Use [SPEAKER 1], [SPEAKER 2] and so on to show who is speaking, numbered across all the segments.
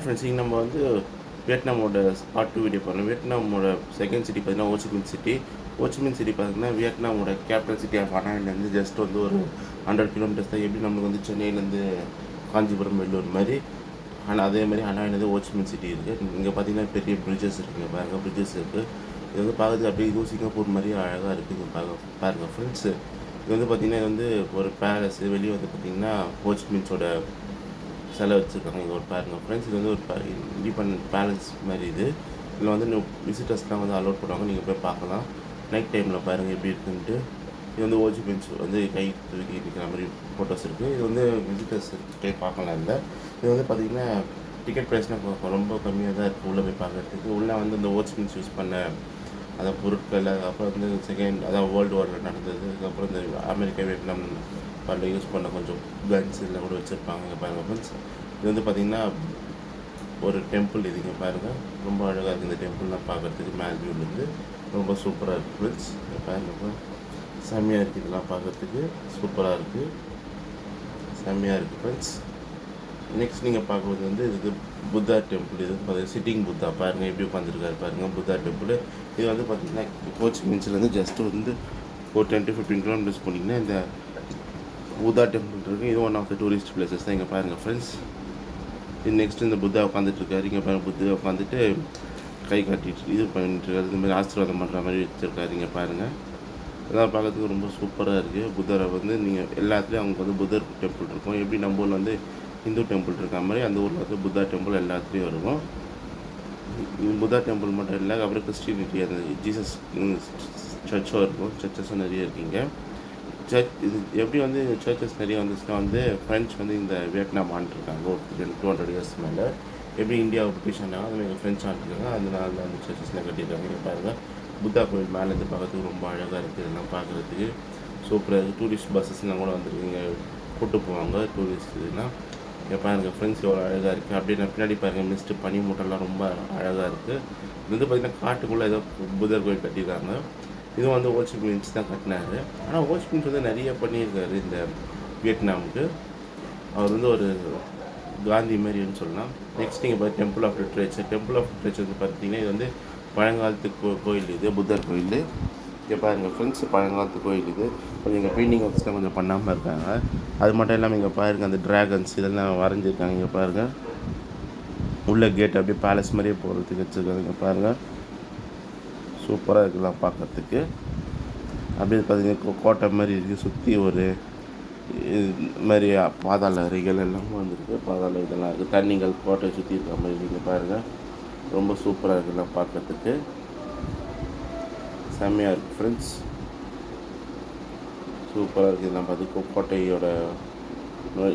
[SPEAKER 1] Friends இங்கே நம்ம வந்து வியட்நாமோட பார்ட் 2 வீடியோ பாருங்கள். வியட்நாமோட செகண்ட் சிட்டி பார்த்தீங்கன்னா ஹோச்சிமின் சிட்டி. ஹோச்சிமின் சிட்டி பார்த்தீங்கன்னா வியட்நாமோட கேபிட்டல் சிட்டி ஆஃப் ஹனாயிலேருந்து ஜஸ்ட் வந்து ஒரு 100 கிலோமீட்டர்ஸ் தான். எப்படி நம்மளுக்கு வந்து சென்னையிலேருந்து காஞ்சிபுரம் வெள்ளூர் மாதிரி. ஆனால் அதே மாதிரி ஹனாயிலேருந்து ஹோச்சிமின் சிட்டி இருக்குது. இங்கே பார்த்தீங்கன்னா பெரிய பிரிட்ஜஸ் இருக்குங்க, பாருங்கள் பிரிட்ஜஸ் இருக்குது. இது வந்து பார்க்குறது அப்படியே இதுவும் சிங்கப்பூர் மாதிரி அழகாக இருக்குது. இங்கே பாருங்கள் ஃப்ரெண்ட்ஸு. இது வந்து பார்த்திங்கன்னா இது வந்து ஒரு பேலஸ். வெளியே வந்து பார்த்திங்கன்னா ஹோச்சிமின்ஸோட சிலை வச்சுருக்காங்க. இங்கே ஒரு பாருங்கள் ஃப்ரெண்ட்ஸ். இது வந்து ஒரு இண்டிபெண்டன்ட் பேலஸ் மாதிரி. இதில் வந்து விசிட்டர்ஸ்லாம் வந்து அலோட் பண்ணுவாங்க, நீங்கள் போய் பார்க்கலாம். நைட் டைமில் பாருங்கள் எப்படி இருக்குன்ட்டு. இது வந்து ஹோச்சிமின்ஸ் வந்து கை தூக்கி இருக்கிற மாதிரி ஃபோட்டோஸ் இருக்குது. இது வந்து விசிட்டர்ஸ் போய் பார்க்கலாம். இது வந்து பார்த்திங்கன்னா டிக்கெட் ப்ரைஸ்லாம் ரொம்ப கம்மியாக தான் இருக்குது உள்ளே போய் பார்க்குறதுக்கு. உள்ளே வந்து இந்த ஹோச்சிமின்ஸ் யூஸ் பண்ண அந்த பொருட்கள், அதுக்கப்புறம் வந்து அதாவது வேர்ல்டு வாரில் நடந்தது, அதுக்கப்புறம் இந்த அமெரிக்கா வியட்நாம் அதில் யூஸ் பண்ண கொஞ்சம் கன்ஸ் எல்லாம் கூட வச்சுருப்பாங்க. இங்கே பாருங்கள் ஃப்ரெண்ட்ஸ். இது வந்து பார்த்திங்கன்னா ஒரு டெம்பிள். இது இங்கே பாருங்கள், ரொம்ப அழகாக இருக்குது. இந்த டெம்பிள்லாம் பார்க்குறதுக்கு மேல் வியூலேருந்து ரொம்ப சூப்பராக இருக்குது ஃப்ரெண்ட்ஸ். இங்கே பாருங்கள், செம்மையாக இருக்குது. இதெல்லாம் பார்க்குறதுக்கு சூப்பராக இருக்குது, செம்மையாக இருக்குது ஃப்ரெண்ட்ஸ். நெக்ஸ்ட் நீங்கள் பார்க்குறது வந்து இது புத்தா டெம்பிள். இது பார்த்தீங்கன்னா சிட்டிங் புத்தா பாருங்கள் எப்படி உட்காந்துருக்காரு பாருங்கள், புத்தா டெம்பிள். இது வந்து பார்த்திங்கன்னா ஹோச்சிமின்ஸ்லேருந்து ஜஸ்ட் வந்து ஒரு 10 to 15 கிலோமீட்டர்ஸ் போனீங்கன்னா இந்த புத்தா டெம்பிள் இருக்குது. இது one of the tourist places தான். இங்கே பாருங்கள் ஃப்ரெண்ட்ஸ். இது நெக்ஸ்ட்டு இந்த புத்தா உட்காந்துட்ருக்காரு. இங்கே பாருங்கள், புத்தா உட்காந்துட்டு கை காட்டிட்டு இது பண்ணிட்டுருக்காரு. இது மாதிரி ஆசீர்வாதம் பண்ணுற மாதிரி வச்சுருக்காரு. இங்கே பாருங்கள், இதெல்லாம் பார்க்கறதுக்கு ரொம்ப சூப்பராக இருக்குது. புத்தரை வந்து நீங்கள் எல்லாத்துலேயும் அவங்க வந்து புத்தர் டெம்பிள் இருக்கும். எப்படி நம்ம ஊரில் வந்து ஹிந்து டெம்பிள் இருக்க மாதிரி அந்த ஊரில் வந்து புத்தா டெம்பிள் எல்லாத்துலேயும் இருக்கும். புத்தா டெம்பிள் மட்டும் இல்லை, அப்புறம் கிறிஸ்டினிட்டி அந்த ஜீசஸ் சர்ச்சும் இருக்கும். சர்ச்சஸும் நிறைய இருக்குங்க. இது எப்படி வந்து சர்ச்சஸ் நிறைய வந்துச்சுன்னா வந்து ஃப்ரெஞ்ச் வந்து இந்த வியட்நாம் ஆண்டுருக்காங்க ஒரு 200 இயர்ஸ் மேலே. எப்படி இந்தியாவை பிரிட்டிஷ் ஆனாங்க அது மாதிரி ஃப்ரெஞ்ச் ஆண்டுருக்காங்க. அதனால அந்த சர்ச்சஸ்லாம் கட்டியிருக்காங்க. இங்கே பாருங்கள், புத்தா கோயில் மேலேருந்து பார்க்கறதுக்கு ரொம்ப அழகாக இருக்குது. இதெல்லாம் பார்க்குறதுக்கு சூப்பராக இருக்குது. டூரிஸ்ட் பஸ்ஸஸ்லாம் கூட வந்துருக்குங்க, கூப்பிட்டு போவாங்க டூரிஸ்ட்லாம். இங்கே பாருங்கள் ஃப்ரெண்ட்ஸ் எவ்வளோ அழகாக இருக்குது. அப்படியே நான் பின்னாடி பாருங்கள், மிஸ்ட்டு பனி மூட்டெல்லாம் ரொம்ப அழகாக இருக்குது. இது வந்து பார்த்திங்கன்னா காட்டுக்குள்ளே ஏதோ புத்தர் கோயில் கட்டியிருக்காங்க. இதுவும் வந்து ஹோச்சிமின்ஸ் தான் கட்டினார். ஆனால் ஹோச்சிமின்ஸ் வந்து நிறைய பண்ணியிருக்காரு இந்த வியட்நாமுக்கு. அவர் வந்து ஒரு காந்தி மாதிரின்னு சொல்லலாம். நெக்ஸ்ட் நீங்கள் பார்த்து temple of literature. Temple of literature வந்து பார்த்திங்கன்னா இது வந்து பழங்காலத்து கோயில். இது புத்தர் கோயில். இங்கே பாருங்கள் ஃப்ரெண்ட்ஸ், பழங்காலத்து கோயில். இது கொஞ்சம் இங்கே பெயிண்டிங் ஒர்க்ஸ்லாம் கொஞ்சம் பண்ணாமல் இருக்காங்க. அது மட்டும் இல்லாமல் இங்கே பாருங்கள், அந்த ட்ராகன்ஸ் இதெல்லாம் வரைஞ்சிருக்காங்க. இங்கே பாருங்கள், உள்ள கேட் அப்படியே பேலஸ் மாதிரியே போகிறதுக்கு வச்சுருக்காங்க. இங்கே பாருங்கள், சூப்பராக இருக்கலாம் பார்க்குறதுக்கு. அப்படியே பார்த்திங்கன்னா கோட்டை மாதிரி இருக்குது. சுற்றி ஒரு இது மாதிரி பாதாள அறைகள் எல்லாமே வந்துருக்கு. பாதாள இதெல்லாம் இருக்குது. தண்ணிகள் கோட்டை சுற்றி இருக்கிற மாதிரி நீங்கள் பாருங்கள், ரொம்ப சூப்பராக இருக்குலாம் பார்க்குறதுக்கு, செம்மையாக இருக்குது ஃப்ரெண்ட்ஸ். சூப்பராக இருக்குது. இதெல்லாம் பார்த்து கோட்டையோட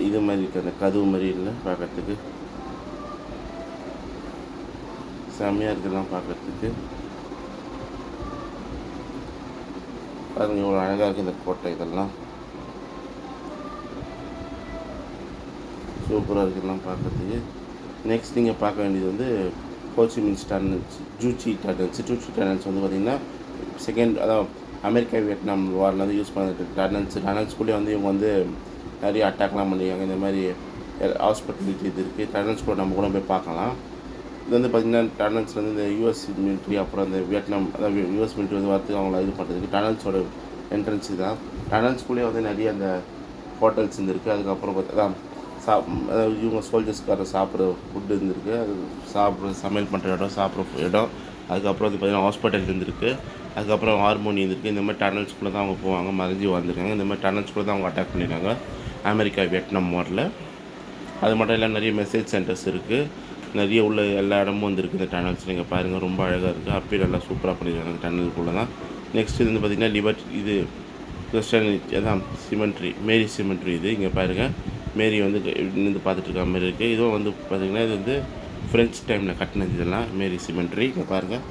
[SPEAKER 1] இது மாதிரி இருக்குது, அந்த கதவு மாதிரி இல்லை பார்க்குறதுக்கு செம்மையாக இருக்குதுலாம் பார்க்குறதுக்கு. பாருங்கள் இவ்வளோ அழகாக இருக்குது இந்த கோட்டை. இதெல்லாம் சூப்பராக இருக்குதுலாம் பார்க்குறதுக்கு. நெக்ஸ்ட் நீங்கள் பார்க்க வேண்டியது வந்து ஹோச்சிமின்ஸ் tunnels, Juche tunnels. Juche tunnels வந்து பார்த்திங்கன்னா அதாவது அமெரிக்கா வியட்நாம் வாரில் வந்து யூஸ் பண்ண டனல்ஸ்குள்ளே வந்து இவங்க வந்து நிறைய அட்டாக்லாம் பண்ணியிருக்காங்க. இந்த மாதிரி ஹாஸ்பிட்டாலிட்டி இது இருக்குது. டனல்ஸ் கூட நம்ம கூட போய் பார்க்கலாம். இது வந்து பார்த்திங்கன்னா டனல்ஸ் வந்து இந்த யூஎஸ் மிலிட்ரி, அப்புறம் இந்த வியட்நாம் அதாவது யூஎஸ் மிலிட்ரி வந்து வரத்துக்கு அவங்கள இது பண்ணுறதுக்கு டனல்ஸோட என்ட்ரன்ஸ் தான். டனல்ஸ்குள்ளேயே வந்து நிறைய அந்த ஹோட்டல்ஸ் இருந்துருக்கு. அதுக்கப்புறம் பார்த்தா அதாவது இவங்க சோல்ஜர்ஸ்க்கார சாப்பிட்ற ஃபுட்டு இருந்திருக்கு. அது சமையல் பண்ணுற இடம், சாப்பிட்ற இடம். அதுக்கப்புறம் வந்து பார்த்திங்கன்னா ஹாஸ்பிட்டல் இருந்திருக்கு. அதுக்கப்புறம் ஹார்மோனி இருந்திருக்கு. இந்த மாதிரி டனல்ஸ்குள்ளே தான் அவங்க போவாங்க, மறைஞ்சி வந்துருக்காங்க. இந்த மாதிரி டனல்ஸ்குள்ளே தான் அவங்க அட்டாக் பண்ணியிருக்காங்க அமெரிக்கா வியட்நாம் வாரில். அது மட்டும் இல்லை, நிறைய மெசேஜ் சென்டர்ஸ் இருக்குது. நிறைய உள்ள எல்லா இடமும் வந்துருக்கு இந்த டனல்ஸ். நீங்கள் பாருங்கள், ரொம்ப அழகாக இருக்குது. அப்பயே நல்லா சூப்பராக பண்ணியிருக்காங்க டனலுக்குள்ளே தான். நெக்ஸ்ட் இது வந்து பார்த்திங்கன்னா லிபர்ட்டி, இது கிறிஸ்டியானிட்டி அதான் சிமெண்ட்ரி, மேரி சிமெண்ட்ரி. இது இங்கே பாருங்கள், மேரி வந்து இருந்து பார்த்துட்ருக்க மாதிரி இருக்குது. இதுவும் வந்து பார்த்திங்கன்னா இது வந்து ஃப்ரெஞ்ச் டைமில் கட்டினது. இதெல்லாம் மேரி சிமெண்ட்ரி. இங்கே பாருங்கள்,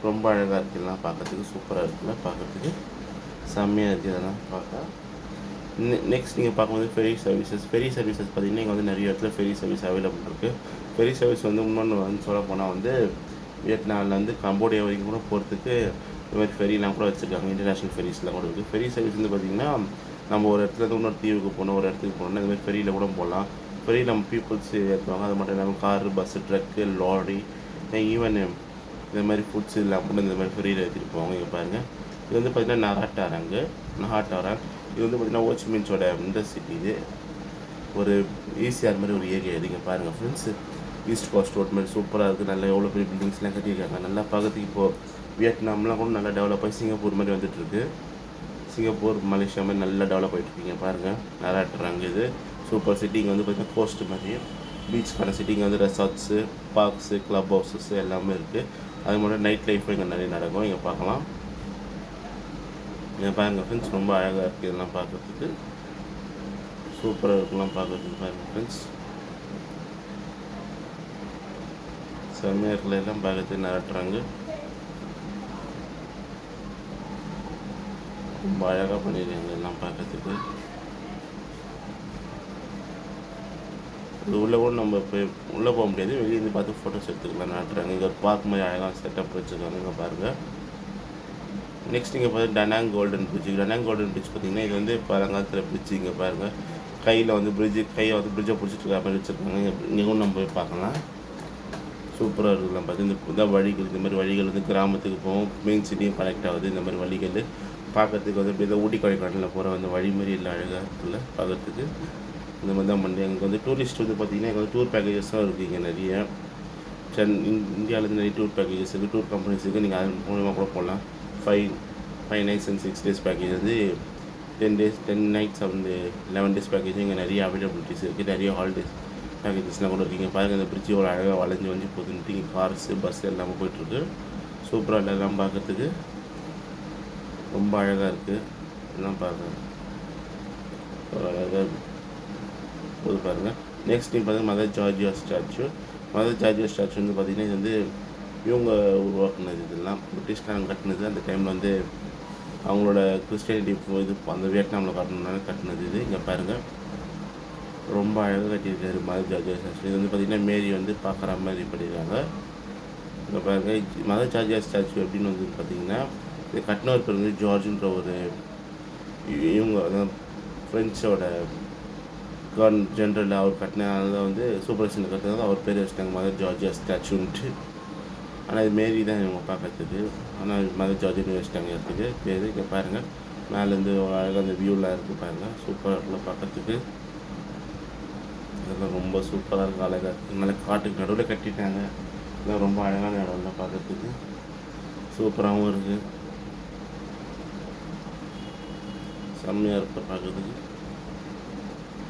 [SPEAKER 1] ரொம்ப அழகாக இருக்குது. இதெல்லாம் பார்க்குறதுக்கு சூப்பராக இருக்குல்ல, பார்க்குறதுக்கு செம்மையாக இருக்குது இதெல்லாம் பார்க்க. நெக்ஸ்ட் நீங்கள் பார்க்கும்போது ஃபெரி சர்வீசஸ். ஃபெரி சர்வீசஸ் பார்த்திங்கன்னா இங்கே வந்து நிறைய இடத்துல ஃபெரி சர்வீஸ் அவைலபிள் இருக்குது. ஃபெரி சர்வீஸ் வந்து இன்னொன்று வந்து சொல்ல போனால் வந்து வியட்நாம்லேருந்து கம்போடியா வரைக்கும் கூட போகிறதுக்கு இந்த மாதிரி ஃபெரிலாம் கூட வச்சுருக்காங்க. இன்டர்நேஷ்னல் ஃபெரிஸ்லாம் கூட இருக்குது. ஃபெரி சர்வீஸ் வந்து பார்த்திங்கன்னா நம்ம ஒரு இடத்துல இன்னொரு தீவுக்கு போகணும், ஒரு இடத்துக்கு போகணுன்னா இந்த மாதிரி ஃபெரியில் கூட போகலாம். ஃப்ரீ நம்ம பீப்புள்ஸ் ஏற்றுவாங்க. அது மட்டும் இல்லாமல் car, bus, truck, lorry, even இந்த மாதிரி ஃபுட்ஸ் எல்லாம் கூட இந்த மாதிரி ஃப்ரீயில் ஏற்றிட்டு போவாங்க. இங்கே பாருங்கள், இது வந்து பார்த்திங்கன்னா நஹாட்டாராங். இது வந்து பார்த்திங்கன்னா ஹோச்சிமின்ஸோட இந்த சிட்டி. இது ஒரு ஈஸியாக மாதிரி ஒரு ஏரியா. இது இங்கே பாருங்கள் ஃப்ரெண்ட்ஸு, ஈஸ்ட் கோஸ்ட் ரோட் மாதிரி சூப்பராக இருக்குது. நல்லா எவ்வளோ பெரிய பில்டிங்ஸ்லாம் கட்டியிருக்காங்க. நல்லா பார்க்கறதுக்கு இப்போது வியட்நாம்லாம் கூட நல்லா டெவலப் ஆகி சிங்கப்பூர் மாதிரி வந்துட்டுருக்கு. சிங்கப்பூர், மலேசியா மாதிரி நல்லா டெவலப் ஆகிட்டுருக்கீங்க பாருங்கள். நஹாட்டாராங் இது சூப்பர் சிட்டி. இங்கே வந்து பார்த்திங்கன்னா கோஸ்ட்டு மாதிரி பீச்சுக்கான சிட்டி. இங்கே வந்து ரெசார்ட்ஸு, பார்க்ஸு, க்ளப் ஹவுஸஸ் எல்லாமே இருக்குது. அது மட்டும் நைட் லைஃப்பும் இங்கே நிறைய நடக்கும். இங்கே பார்க்கலாம். இங்கே பாருங்கள் ஃப்ரெண்ட்ஸ், ரொம்ப அழகாக இருக்குது. இதெல்லாம் பார்க்குறதுக்கு சூப்பராக இருக்குலாம் பார்க்குறதுக்கு. பாருங்கள் ஃப்ரெண்ட்ஸ், செம்மையாக இருக்குல்ல, எல்லாம் பார்க்கறதுக்கு நஹாட்டாராங் ரொம்ப அழகாக பண்ணியிருக்காங்க எல்லாம் பார்க்கறதுக்கு. இது உள்ளே கூட நம்ம போய் உள்ளே போக முடியாது, வெளியேருந்து பார்த்து ஃபோட்டோஸ் எடுத்துக்கலாம். நஹாட்டாராங் இங்கே ஒரு பார்க் மாதிரி அழகாக செட்டப் வச்சுருக்காங்க. இங்கே பாருங்கள். நெக்ஸ்ட் இங்கே பார்த்து Da Nang golden bridge. Da Nang golden bridge பார்த்திங்கன்னா இது வந்து பழங்காலத்தில் பிரிட்ஜ். இங்கே பாருங்கள், கையில் வந்து கையை வந்து பிரிட்ஜை பிடிச்சிட்டு இருக்க மாதிரி வச்சுருக்காங்க. இங்கே கூட நம்ம போய் பார்க்கலாம். சூப்பராக இருக்குதுலாம் பார்த்து. இந்த இதான் வழிகள், இந்த மாதிரி வழிகள் வந்து கிராமத்துக்கு போகும், மெயின் சிட்டியும் கனெக்ட் ஆகுது. இந்த மாதிரி வழிகள் பார்க்குறதுக்கு வந்து இப்படி தான் ஊட்டி கொடைக்கானலில் போகிற அந்த வழி மாதிரி இல்லை, அழகாக இருக்குல்ல பார்க்குறதுக்கு. இந்த மாதிரி தான் பண்ணி அங்கே வந்து டூரிஸ்ட் வந்து பார்த்திங்கன்னா இங்கே வந்து டூர் பேக்கேஜஸும் இருக்குது. இங்கே நிறைய இந்தியாவிலேருந்து நிறைய டூர் பேக்கேஜஸ் இருக்குது, டூர் கம்பெனிஸ் இருக்குது. நீங்கள் அது மூலமாக கூட போகலாம். 5 nights and 6 days பேக்கேஜ் வந்து 10 nights and 11 days பேக்கேஜ் இங்கே நிறைய அவைலபிலிட்டிஸ் இருக்குது. நிறைய ஹாலிடேஸ் பேக்கேஜஸ்லாம் கூட இருக்கீங்க பாருங்கள். இந்த பிரிட்ஜ் ஒரு அழகாக வளைஞ்சு போகுதுன்ட்டு இங்கே கார்ஸு, பஸ் எல்லாமே போய்ட்டுருக்கு. சூப்பராக எல்லாம் பார்க்குறதுக்கு ரொம்ப அழகாக இருக்குது. எல்லாம் பார்க்குறேன் அழகாக போது பாருங்கள். நெக்ஸ்ட் நீங்கள் பார்த்தீங்கன்னா mother Georgia statue. Mother Georgia statue வந்து பார்த்திங்கன்னா இது வந்து இவங்க உருவாக்குனது. இதெல்லாம் பிரிட்டிஷ்காரங்க கட்டினது. அந்த டைமில் வந்து அவங்களோட கிறிஸ்டியானிட்டி இது அந்த வியட்நாமில் காட்டணுனால கட்டினது. இது இங்கே பாருங்கள், ரொம்ப அழகாக கட்டியிருக்காரு மதர் ஜார்ஜியா ஸ்டாச்சு. இது வந்து பார்த்திங்கன்னா மேரி வந்து பார்க்குற மாதிரி பண்ணியிருக்காங்க. இங்கே பாருங்கள், மதர் ஜார்ஜியா ஸ்டாச்சு அப்படின்னு வந்து பார்த்திங்கன்னா இது கட்டினவர் பேர் வந்து ஜார்ஜுன்ற ஒரு இவங்க ஃப்ரெஞ்சோட ஜென்ரல் அவர் கட்டினதால தான் வந்து சூப்பர்வேஷனில் கட்டினது அவர் பேர் வச்சுட்டாங்க மதர் ஜார்ஜியா ஸ்டாச்சுன்ட்டு. ஆனால் இது மாரி தான் இவங்க பார்க்கறதுக்கு. ஆனால் மதர் ஜார்ஜின்னு வச்சுட்டாங்க இடத்துக்கு பேர். இங்கே பாருங்கள், மேலேருந்து அழகாக அந்த வியூலாம் இருக்குது பாருங்கள். சூப்பராக இருக்குல்ல பார்க்கறதுக்கு. இதெல்லாம் ரொம்ப சூப்பராக இருக்குது, அழகாக இருக்குது. நல்ல காட்டுக்கு நடுவில் கட்டிட்டாங்க. இதெல்லாம் ரொம்ப அழகான இடம்ல பார்க்கறதுக்கு. சூப்பராகவும் இருக்குது, செம்மையாக இருக்குது பார்க்குறதுக்கு.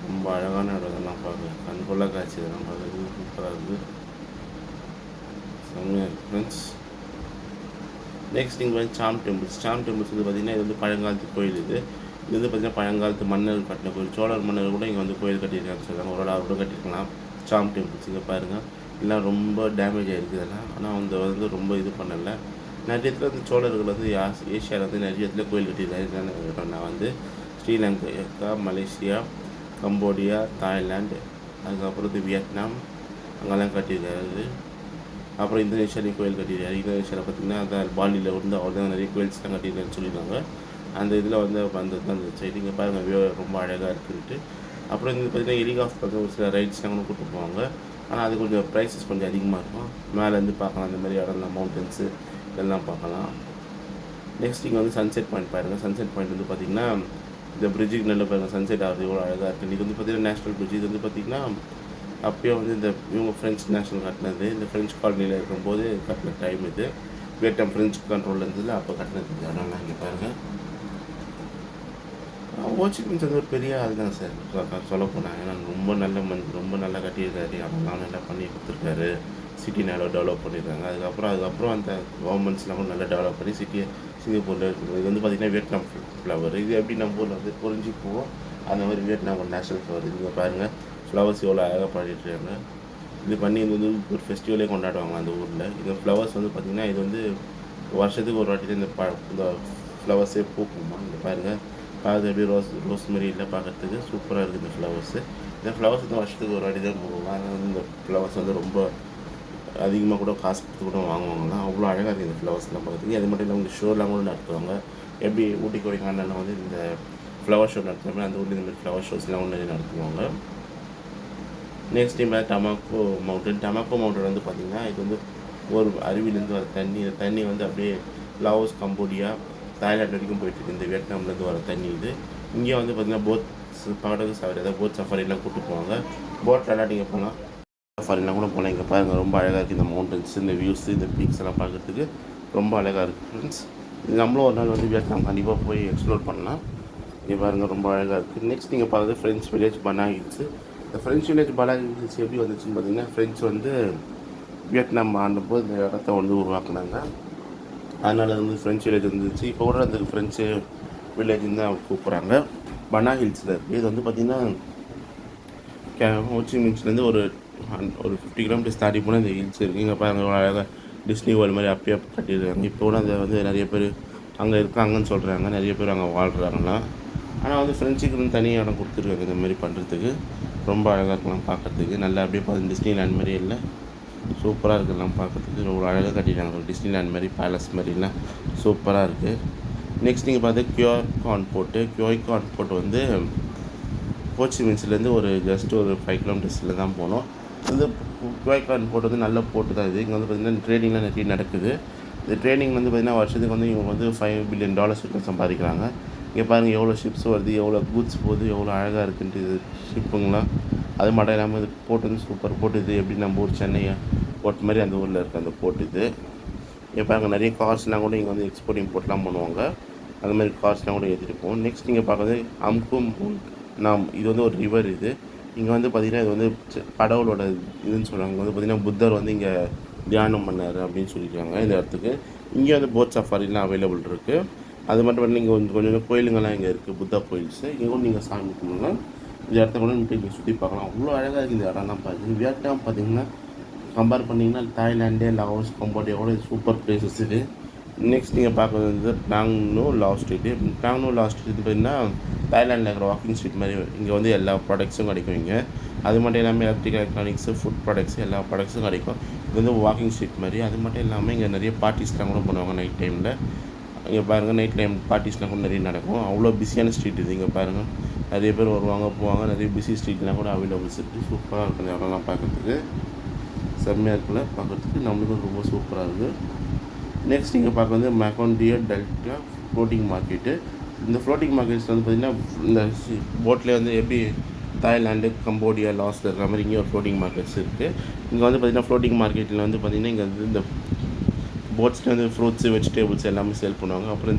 [SPEAKER 1] ரொம்ப அழகான இடம் இதெல்லாம் பார்க்க. கண்கொள்ள காட்சி இதெல்லாம் பார்க்குறதுக்கு சூப்பராக இருக்குது, செம்மையாக இருக்குது ஃப்ரெண்ட்ஸ். நெக்ஸ்ட் இங்கே வந்து சாம் டெம்பிள்ஸ் வந்து பார்த்திங்கன்னா இது வந்து பழங்காலத்து கோயில். இது வந்து பார்த்திங்கன்னா பழங்காலத்து மன்னர் கட்டின கோயில். சோழர் மன்னர் கூட இங்கே வந்து கோயில் கட்டியிருக்காங்க சொல்லுவாங்க. ஒரு ஆள் கூட கட்டியிருக்கலாம். சாம் டெம்பிள்ஸ் இங்கே பாருங்கள், எல்லாம் ரொம்ப டேமேஜ் ஆகிருக்கு இதெல்லாம். ஆனால் அந்த வந்து ரொம்ப இது பண்ணலை. நிறைய இடத்துல வந்து சோழர்கள் வந்து ஏஷியாவில் வந்து நிறைய இடத்துல கோயில் கட்டியிருக்காங்க. நான் வந்து ஸ்ரீலங்கா, மலேசியா, கம்போடியா, தாய்லாந்து, அதுக்கப்புறம் இது வியட்நாம் அங்கெல்லாம் கட்டியிருக்காரு. அப்புறம் இந்தோனேஷியாலையும் கோயில் கட்டியிருக்காரு. இந்தோனேஷியாவில் பார்த்திங்கன்னா அந்த பாலியில் வந்து அவர் தான் நிறைய கோயில்ஸ்லாம் கட்டியிருக்காருன்னு சொல்லியிருக்காங்க. அந்த இதில் வந்து அந்த சைடு இங்கே பாருங்கள், வியூ ரொம்ப அழகாக இருக்குன்ட்டு. அப்புறம் இங்கே பார்த்திங்கன்னா ஹெலிகாப்டர் வந்து ஒரு சில ரைட்ஸ்லாம் கூட கூப்பிட்டு போவாங்க. ஆனால் அது கொஞ்சம் ப்ரைஸஸ் கொஞ்சம் அதிகமாக இருக்கும். மேலேருந்து பார்க்கலாம் அந்த மாதிரி இடம்லாம், மவுண்டன்ஸு இதெல்லாம் பார்க்கலாம். நெக்ஸ்ட் இங்கே வந்து சன்செட் பாயிண்ட் பாருங்கள். சன்செட் பாயிண்ட் வந்து பார்த்திங்கன்னா இந்த பிரிட்ஜுக்கு நல்ல பாருங்கள், சன்செட் ஆகுது எவ்வளோ அழகாக இருக்குது. இது வந்து பார்த்திங்கன்னா நேஷ்னல் பிரிட்ஜ். இது வந்து பார்த்திங்கன்னா அப்போயே வந்து இந்த இவங்க ஃப்ரெஞ்ச் நேஷனல் கட்டினது. இந்த ஃப்ரெஞ்ச் காலனியில் இருக்கும்போது கட்டின டைம் இது. வியட்நாம் ஃப்ரெஞ்ச் கண்ட்ரோலில் இருந்ததில் அப்போ கட்டினது இடம்லாம் இங்கே பாருங்கள். ஹோச்சிமின் வந்து ஒரு பெரிய ஆள் தான் சார் சொல்ல போனாங்க. ஏன்னா ரொம்ப நல்லா கட்டியிருக்காரு, அதெல்லாம் நல்லா பண்ணி கொடுத்துருக்காரு. சிட்டி நல்லா டெவலப் பண்ணியிருக்காங்க. அதுக்கப்புறம் அந்த கவர்மெண்ட்ஸ்லாம் கூட நல்லா டெவலப் பண்ணி சிட்டியை சிங்கப்பூரில் இருக்குது. இது வந்து பார்த்திங்கன்னா வியட்நாம் ஃப்ளவர். இது எப்படி நம்ம ஊரில் வந்து பொறிஞ்சி போவோம், அந்த மாதிரி வியட்நாம் ஒரு நேஷனல் ஃப்ளவர். இங்கே பாருங்கள், ஃப்ளவர்ஸ் எவ்வளோ அழகாக பாடிட்டுருக்காங்க. இது பண்ணி இது வந்து ஒரு ஃபெஸ்டிவலே கொண்டாடுவாங்க அந்த ஊரில். இந்த ஃப்ளவர்ஸ் வந்து பார்த்திங்கன்னா இது வந்து வருஷத்துக்கு ஒரு வாட்டி தான் இந்த ஃப்ளவர்ஸே பூக்குமா. இங்கே பாருங்கள், அது எப்படி ரோஸ் மாதிரி இல்லை பார்க்குறதுக்கு சூப்பராக இருக்குது இந்த ஃப்ளவர்ஸு. இந்த ஃப்ளவர்ஸ் வந்து வருஷத்துக்கு ஒரு வாட்டி தான் போகும். அதனால் வந்து இந்த ஃப்ளவர்ஸ் வந்து ரொம்ப அதிகமாக கூட காசு கொடுத்து கூட வாங்குவாங்கலாம். அவ்வளோ அழகாக இருக்குது இந்த ஃப்ளவர்ஸ்லாம் பார்க்குறதுக்கு. அது மட்டும் இல்லாமல் இந்த ஷோலாம் கூட நடத்துவாங்க. எப்படி ஊட்டி கொடைக்கானலில் வந்து இந்த ஃப்ளவர் ஷோ நடத்துவாங்க, அந்த ஊரில் இந்த மாதிரி ஃப்ளவர் ஷோஸ்லாம் ஒன்று நடத்துவாங்க. நெக்ஸ்ட் டைம் டமாக்கோ மவுண்டன். டமாக்கோ மவுண்டன் வந்து பார்த்திங்கன்னா இது வந்து ஒரு அருவிலேருந்து வர தண்ணி. இந்த தண்ணி வந்து அப்படியே லாவோஸ், கம்போடியா, தாய்லாந்து வரைக்கும் போயிட்டுருக்கு. இந்த வியட்நாம்லேருந்து வர தண்ணி இது. இங்கே வந்து பார்த்திங்கன்னா படகு சவாரி, அதாவது போட் சஃபாரிலாம் கூப்பிட்டு போவாங்க. போட்லலாம் நீங்கள் போகலாம், சஃபாரிலாம் கூட போகலாம். இங்கே பாருங்கள் ரொம்ப அழகாக இருக்குது இந்த மவுண்டன்ஸ், இந்த வியூஸ், இந்த பீக்ஸ் எல்லாம் பார்க்குறதுக்கு ரொம்ப அழகாக இருக்குது ஃப்ரெண்ட்ஸ். இது நம்மளும் ஒரு நாள் வந்து வியட்நாம் கண்டிப்பாக போய் எக்ஸ்ப்ளோர் பண்ணலாம். இங்கே பாருங்கள் ரொம்ப அழகாக இருக்குது. நெக்ஸ்ட் நீங்கள் பார்க்குறது ஃப்ரெஞ்ச் வில்லேஜ் பனா ஹில்ஸு. இந்த ஃப்ரெஞ்ச் வில்லேஜ் பனா ஹில்ஸ் எப்படி வந்துச்சுன்னு பார்த்தீங்கன்னா, ஃப்ரெஞ்ச் வந்து வியட்நாம் ஆண்டபோது இந்த இடத்த வந்து உருவாக்குனாங்க. அதனால் வந்து ஃப்ரெஞ்ச் வில்லேஜ் வந்துச்சு. இப்போ கூட அந்த ஃப்ரெஞ்சு வில்லேஜ்னு தான் கூப்பிட்றாங்க. பனா ஹில்ஸில் இருக்குது. இது வந்து பார்த்திங்கன்னா ஹோச்சிமின்ஸ்லேருந்து ஒரு 50 கிலோமீட்டர்ஸ் தாண்டி போனால் இந்த ஹில்ஸ் இருக்குது. இங்கே பாருங்கள் அழகாக டிஸ்னி வேர்ல்டு மாதிரி அப்பயே கட்டியிருக்காங்க. இப்போ கூட அதை வந்து நிறைய பேர் அங்கே இருக்காங்கன்னு சொல்கிறாங்க. நிறைய பேர் அங்கே வாழ்கிறாங்களாம். ஆனால் வந்து ஃப்ரெண்ட்ஸுக்கு வந்து தனி இடம் கொடுத்துருக்காங்க இந்த மாதிரி பண்ணுறதுக்கு. ரொம்ப அழகாக இருக்கலாம் பார்க்குறதுக்கு. நல்லா அப்படியே பார்த்து டிஸ்னி லேண்ட் மாதிரி இல்லை, சூப்பராக இருக்கலாம் பார்க்குறதுக்கு. ரொம்ப அழகாக கட்டிட்டாங்க. டிஸ்னி லேண்ட் மாதிரி, பேலஸ் மாதிரிலாம் சூப்பராக இருக்குது. நெக்ஸ்ட் நீங்கள் பார்த்து கியோய்கான் போர்ட்டு வந்து ஹோச்சிமின்ஸ்லேருந்து ஒரு ஜஸ்ட் ஒரு 5 கிலோமீட்டர்ஸில் தான் போனோம். வந்து கியோய்கான் போர்ட் வந்து நல்ல போர்ட்டு தான் இது. இங்கே வந்து பார்த்திங்கன்னா ட்ரேடிங்லாம் நிறைய நடக்குது. இந்த ட்ரேடிங் வந்து பார்த்திங்கன்னா வருஷத்துக்கு வந்து இவங்க வந்து $5 பில்லியன் கிட்ட சம்பாதிக்கிறாங்க. இங்கே பாருங்கள் எவ்வளோ ஷிப்ஸ் வருது, எவ்வளோ கூட்ஸ் போகுது, எவ்வளோ அழகாக இருக்குன்ட்டு இது ஷிப்புங்களாம். அது மட்டும் இல்லாமல் இது போர்ட் வந்து சூப்பர் போர்ட். இது எப்படி நம்ம ஊர் சென்னை போர்ட் மாதிரி அந்த ஊரில் இருக்க அந்த போர்ட் இது. இங்கே பாருங்கள் நிறைய கார்ஸ்லாம் கூட இங்கே வந்து எக்ஸ்போர்ட் இம்போர்ட்லாம் பண்ணுவாங்க. அந்த மாதிரி கார்ஸ்லாம் கூட ஏற்றிட்டு போவோம். நெக்ஸ்ட் நீங்கள் பார்க்குறது அம்கும் இது வந்து ஒரு ரிவர் இது. இங்கே வந்து பார்த்திங்கன்னா இது வந்து கடவுளோட இதுன்னு சொல்கிறாங்க. இங்கே வந்து பார்த்திங்கன்னா புத்தர் வந்து இங்கே தியானம் பண்ணார் அப்படின்னு சொல்லியிருக்காங்க இந்த இடத்துக்கு. இங்கே வந்து போட் சஃபாரிலாம் அவைலபிள் இருக்குது. அது மட்டும் இல்லை, இங்கே கொஞ்சம் கோயிலுங்கள்லாம் இங்கே இருக்குது, புத்தா கோயில்ஸு. இங்கே கூட நீங்கள் சாமி கும்பிடலாம். இந்த இடத்த கூட நீங்கள் இங்கே சுற்றி பார்க்கலாம். அவ்வளோ அழகாக இருக்குது இந்த இடம்லாம் பார்த்து. வியட்நாம் பார்த்திங்கன்னா கம்பேர் பண்ணிங்கன்னா தாய்லாண்டு, லாவோஸ், கம்போடியாவோட சூப்பர் பிளேசஸ் இது. நெக்ஸ்ட் நீங்கள் பார்க்குறது வந்து பினாங் நு லாவோ ஸ்ட்ரீட்டு. பினாங் நு லாவோ ஸ்ட்ரீட் பார்த்திங்கன்னா தாய்லாண்டில் இருக்கிற வாக்கிங் ஸ்ட்ரீட் மாதிரி. இங்கே வந்து எல்லா ப்ராடக்ட்ஸும் கிடைக்கும் இங்கே. அது மட்டும் இல்லாமல் எலக்ட்ரிக்கல்ஸ், ஃபுட் ப்ராடக்ட்ஸு, எல்லா ப்ராடக்ட்ஸும் கிடைக்கும். இது வந்து வாக்கிங் ஸ்ட்ரீட் மாதிரி. அது மட்டும் இல்லாமல் இங்கே நிறைய பார்ட்டிஸ்லாம் கூட பண்ணுவாங்க நைட் டைமில். இங்கே பாருங்கள் நைட் டைம் பார்ட்டிஸ்லாம் கூட நிறைய நடக்கும். அவ்வளோ பிஸியான ஸ்ட்ரீட் இது. இங்கே பாருங்கள் நிறைய பேர் வருவாங்க போவாங்க. நிறைய பிஸி ஸ்ட்ரீட்லாம் கூட அவைலபிள்ஸ் இருக்குது. சூப்பராக இருக்கும் இந்த இடம்லாம் பார்க்குறதுக்கு. செம்மையாக இருக்குல்ல பார்க்குறதுக்கு, நம்மளுக்கும் ரொம்ப சூப்பராக இருக்குது. நெக்ஸ்ட் நீங்கள் பார்க்குறது மெக்காண்டியா டெல்டா ஃப்ளோட்டிங் மார்க்கெட்டு. இந்த ஃப்ளோட்டிங் மார்க்கெட்ஸ் வந்து பார்த்திங்கன்னா இந்த போட்லேயே வந்து எப்படி தாய்லாண்டு, கம்போடியா, லாஸில் இருக்கிற மாதிரி இங்கே ஒரு ஃப்ளோட்டிங் மார்க்கெட்ஸ் இருக்குது. இங்கே வந்து பார்த்திங்கன்னா ஃப்ளோட்டிங் மார்க்கெட்டில் வந்து பார்த்திங்கன்னா இங்கே வந்து இந்த போட்ஸில் வந்து ஃப்ரூட்ஸு, வெஜிடேபிள்ஸ் எல்லாமே சேல் பண்ணுவாங்க. அப்புறம்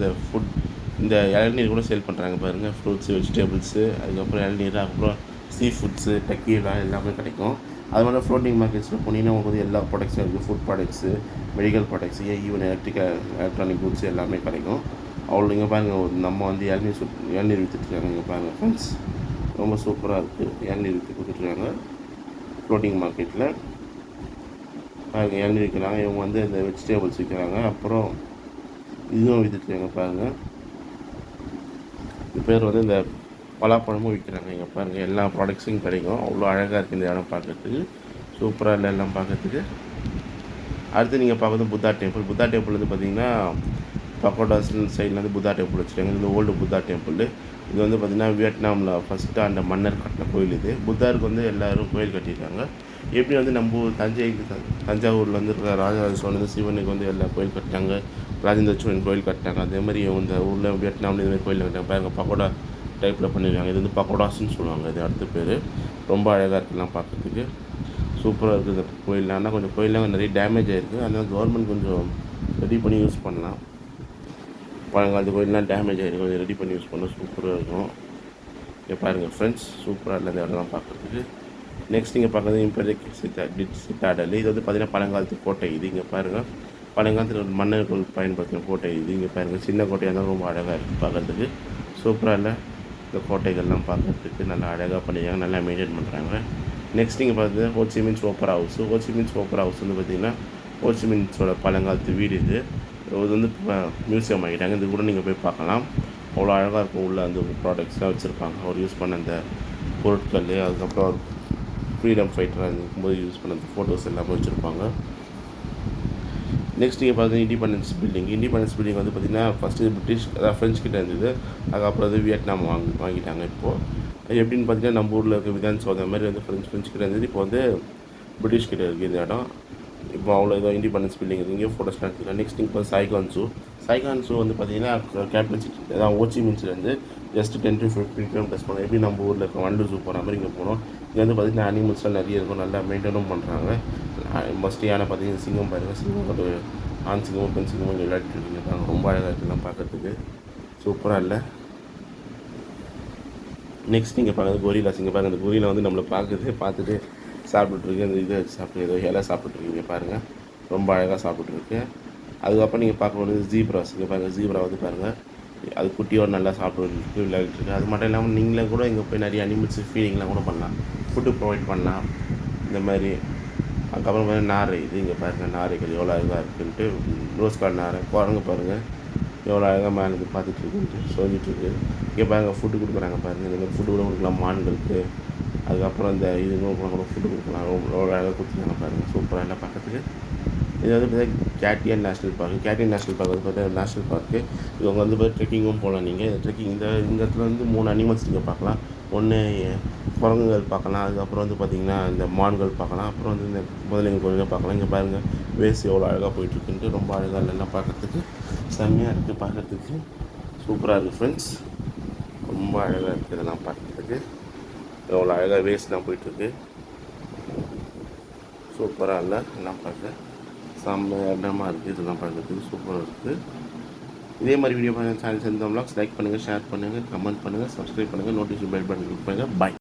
[SPEAKER 1] இந்த இளநீர் கூட சேல் பண்ணுறாங்க பாருங்கள். ஃப்ரூட்ஸு, வெஜிடேபிள்ஸு, அதுக்கப்புறம் இளநீர், அப்புறம் சீ ஃபுட்ஸு, டக்கீலா எல்லாமே கிடைக்கும். அது மாதிரி ஃப்ளோட்டிங் மார்க்கெட்ஸில் போனீங்கன்னா உங்களுக்கு வந்து எல்லா ப்ராடக்ட்ஸும் இருக்குது. Food products, medical products, even electronic goods எல்லாமே கிடைக்கும். அவ்வளோ இங்கே பாருங்கள் நம்ம வந்து இளநீர் விற்றுட்ருக்காங்க. இங்கே பாருங்கள் ஃப்ரெண்ட்ஸ், ரொம்ப சூப்பராக இருக்குது. இளநீர் விற்று கொடுத்துட்ருக்காங்க ஃப்ளோட்டிங் மார்க்கெட்டில். பாருங்கள் இளநீர் விற்கிறாங்க. இவங்க வந்து இந்த வெஜிடேபிள்ஸ் விற்கிறாங்க. அப்புறம் இதுவும் விற்றுட்ருக்காங்க பாருங்கள். இது பேர் வந்து இந்த பலாப்பழமும் விற்கிறாங்க. இங்கே பாருங்கள் எல்லா ப்ராடக்ட்ஸும் கிடைக்கும். அவ்வளோ அழகாக இருக்குது இந்த இடம் பார்க்குறதுக்கு. சூப்பராக இல்லை எல்லாம் பார்க்குறதுக்கு. அடுத்து நீங்கள் பார்க்குறது புத்தா டெம்பிள். புத்தா டெம்பிள் வந்து பார்த்திங்கன்னா பக்கோடாஸ் சைடில் வந்து புத்தா டெம்பிள் வச்சுருக்காங்க. இது ஓல்டு புத்தா டெம்பிள். இது வந்து பார்த்திங்கன்னா வியட்நாமில் ஃபஸ்ட்டு அந்த மன்னர் கட்டின கோயில் இது. புத்தாருக்கு வந்து எல்லோரும் கோயில் கட்டியிருக்காங்க. எப்படி வந்து நம்ம தஞ்சாவூரில் வந்து இருக்கிற ராஜராஜ சோழன் வந்து சிவனுக்கு வந்து எல்லா கோயில் கட்டினாங்க, ராஜேந்திர சோழன் கோயில் கட்டினாங்க. அதே மாதிரி இந்த ஊரில் வியட்நாமில் இதுமாதிரி கோயில் கட்டினாங்க. பாருங்கள் பக்கோடா டைப்பில் பண்ணியிருக்காங்க. இது வந்து பக்கோடாஸ்ன்னு சொல்லுவாங்க. இது அடுத்த பேர். ரொம்ப அழகாக இருக்குலாம் பார்க்குறதுக்கு. சூப்பராக இருக்குது இந்த கோயில். ஆனால் கொஞ்சம் கோயிலெலாம் நிறைய டேமேஜ் ஆகிருக்கு. அதனால் கவர்மெண்ட் கொஞ்சம் ரெடி பண்ணி யூஸ் பண்ணலாம். பழங்காலத்து கோயிலெலாம் டேமேஜ் ஆகிருக்கு, கொஞ்சம் ரெடி பண்ணி யூஸ் பண்ணால் சூப்பராக இருக்கும். இங்கே பாருங்கள் ஃப்ரெண்ட்ஸ், சூப்பராக இல்லை இந்த இடம்லாம் பார்க்குறதுக்கு. நெக்ஸ்ட் நீங்கள் பார்க்குறது இம்பீரியல் சிட்டாடல். இது வந்து பார்த்திங்கன்னா பழங்காலத்து கோட்டை இது. இங்கே பாருங்கள் பழங்காலத்தில் மன்னர்கள் பயன்படுத்தின கோட்டை இது. இங்கே பாருங்கள் சின்ன கோட்டையாக இருந்தாலும் ரொம்ப அழகாக இருக்குது பார்க்குறதுக்கு. சூப்பராக இல்லை இந்த கோட்டைகள்லாம் பார்க்குறதுக்கு. நல்லா அழகாக பண்ணியிருக்காங்க, நல்லா மெயின்டைன் பண்ணுறாங்க. நெக்ஸ்ட் நீங்கள் பார்த்தீங்கன்னா ஹோச்சிமின்ஸ் ஓப்பரா ஹவுஸ். ஹோச்சிமின்ஸ் ஓப்பரா ஹவுஸ் வந்து பார்த்திங்கன்னா ஹோச்சிமின்ஸோட பழங்காலத்து வீடு இது. இது வந்து மியூசியம் ஆகிட்டாங்க. இது கூட நீங்கள் போய் பார்க்கலாம். அவ்வளோ அழகாக இருக்கும். உள்ள அந்த ப்ராடக்ட்ஸ்லாம் வச்சுருப்பாங்க. அவர் யூஸ் பண்ண அந்த பொருட்கள், அதுக்கப்புறம் அவர் ஃப்ரீடம் ஃபைட்டராக இருக்கும்போது யூஸ் பண்ண அந்த ஃபோட்டோஸ் எல்லாமே வச்சுருப்பாங்க. நெக்ஸ்ட் நீங்கள் பார்த்தீங்கன்னா இண்டிபெண்டன்ஸ் பில்டிங் வந்து பார்த்திங்கன்னா ஃபஸ்ட்டு பிரிட்டிஷ், அதாவது ஃப்ரெஞ்ச் கிட்ட இருந்தது. அதுக்கப்புறம் வந்து வியட்நாம் வாங்கிட்டாங்க இப்போது. அது எப்படின்னு பார்த்தீங்கன்னா நம்ம ஊரில் இருக்க விதான் சௌ அந்த மாதிரி வந்து ஃப்ரெஞ்ச் கிட்ட இருந்தது. இப்போ வந்து பிரிட்டிஷ் கிட்ட இருக்குது இந்த இடம். இப்போ அவ்வளோ ஏதோ இண்டிபெண்டன்ஸ் பில்டிங் இருக்குது, இங்கேயும் ஃபோட்டோஸ் எடுத்துக்கலாம். நெக்ஸ்ட் இப்போ சைகான் ஜூ வந்து பார்த்தீங்கன்னா கேபிட்டல் சிட்டி அதான் ஹோச்சி மின்ஸ்லேருந்து ஜஸ்ட் 10 to 15 கிலோமீட்டர்ஸ் போகணும். எப்படி நம்ம ஊரில் இருக்க வண்டலூர் ஜூ போகிற மாதிரி இங்கே போகணும். இங்கே வந்து பார்த்திங்கன்னா அனிமல்ஸ்லாம் நிறைய இருக்கும், நல்லா மெயின்டைனும் பண்ணுறாங்க. மஸ்ட் யானை பார்த்தீங்கன்னா சிங்கம் பாருங்கள், சிங்கம் ஒரு ஆண் சிங்கமும் பெண் சிங்கமும் இங்கே விளையாடிட்டு இருக்கீங்க. ரொம்ப அழகாக இருக்குலாம் பார்க்குறதுக்கு, சூப்பராக இல்லை. நெக்ஸ்ட் நீங்கள் பார்க்குறது கொரிலாஸ். இங்கே பாருங்கள், அந்த கொரிலா வந்து நம்மளை பார்த்துட்டு சாப்பிட்டுருக்கு. அந்த இதை சாப்பிட்டு ஏதோ இலை சாப்பிட்டுருக்கீங்க பாருங்கள், ரொம்ப அழகாக சாப்பிட்டுருக்கு. அதுக்கப்புறம் நீங்கள் பார்க்கும்போது ஜீப்ராஸ். இங்கே பாருங்கள், ஜீப்ரா வந்து பாருங்கள், அது குட்டியோடு நல்லா சாப்பிட்டு விளையாடிட்டுருக்கு. அது மட்டும் இல்லாமல் நீங்களே கூட இங்கே போய் நிறைய அனிமல்ஸ் ஃபீடிங்லாம் கூட பண்ணலாம், ஃபுட்டு ப்ரொவைட் பண்ணலாம் இந்த மாதிரி. அதுக்கப்புறம் பாருங்கள் நாரை. இது இங்கே பாருங்கள் நாரைகள் எவ்வளோ அழகாக இருக்குன்ட்டு. ரோஸ் கார்டு நாரை. குரங்கு பாருங்கள் எவ்வளோ அழகாக மேலே இருந்து பார்த்துட்ருக்குன்ட்டு சொல்லிட்டுருக்கு. இங்கே பாருங்கள் ஃபுட்டு கொடுக்குறாங்க பாருங்கள், இந்த மாதிரி ஃபுட்டு கூட கொடுக்கலாம் மான்களுக்கு. அதுக்கப்புறம் இந்த இதுங்களும் கூட ஃபுட்டு கொடுக்கலாம், எவ்வளோ அழகாக கொடுத்துருக்காங்க பாருங்கள், சூப்பராக இல்லை பார்க்கறதுக்கு. இது வந்து பார்த்தீங்கன்னா கேட்டியன் நேஷ்னல் பார்க். கேட்டியன் நேஷ்னல் பார்க் வந்து பார்த்தீங்கன்னா நேஷ்னல் பார்க்கு. இவங்க வந்து பார்த்து ட்ரெக்கிங்கும் போகலாம். நீங்கள் ட்ரெக்கிங் இந்த இடத்துல வந்து 3 அனிமல்ஸ் நீங்கள் பார்க்கலாம். ஒன்று குரங்குகள் பார்க்கலாம், அதுக்கப்புறம் வந்து பார்த்திங்கன்னா இந்த மான்கள் பார்க்கலாம், அப்புறம் வந்து இந்த முதலைங்க கோழிகள் பார்க்கலாம். இங்கே பாருங்கள் வேஸ் எவ்வளோ அழகாக போயிட்டுருக்குன்ட்டு, ரொம்ப அழகாக இல்லைன்னா பார்க்குறதுக்கு செம்மையாக இருக்குது, பார்க்குறதுக்கு சூப்பராக இருக்குது ஃப்ரெண்ட்ஸ். ரொம்ப அழகாக இருக்குது இதெல்லாம் பார்க்குறதுக்கு, எவ்வளோ அழகாக வேஸ்ட்லாம் போயிட்டுருக்கு, சூப்பராக இல்லை எல்லாம் பார்க்க செம்ம இடமா இருக்குது. இதெல்லாம் பார்க்குறதுக்கு சூப்பராக இருக்குது. இதே மாதிரி வீடியோ பார்க்க சேனல் சேர்ந்த வ்ளாக்ஸ் லைக் பண்ணுங்கள், ஷேர் பண்ணுங்கள், கமெண்ட் பண்ணுங்கள், சப்ஸ்கிரைப் பண்ணுங்கள், நோட்டிஃபிகேஷன் பெல் பட்டன் கிளிக் பண்ணுங்கள். பாய்.